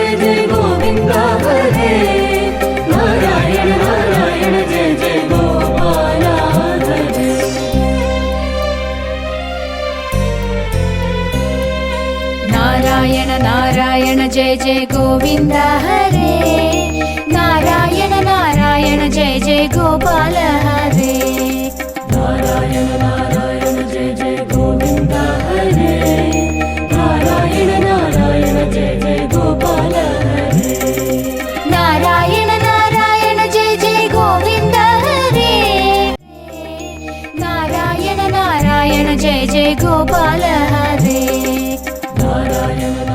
जय जय गोविंद हरे नारायण नारायण जय जय गोपाल हरे नारायण नारायण जय जय गोविंद हरे नारायण नारायण जय जय गोपाल हरे नारायण नारायण जय जय गोविंद हरे नारायण नारायण जय जय गोपाल हरे नारायण नारायण जय जय गोविंद हरे नारायण नारायण जय जय गोपाल हरे नारायण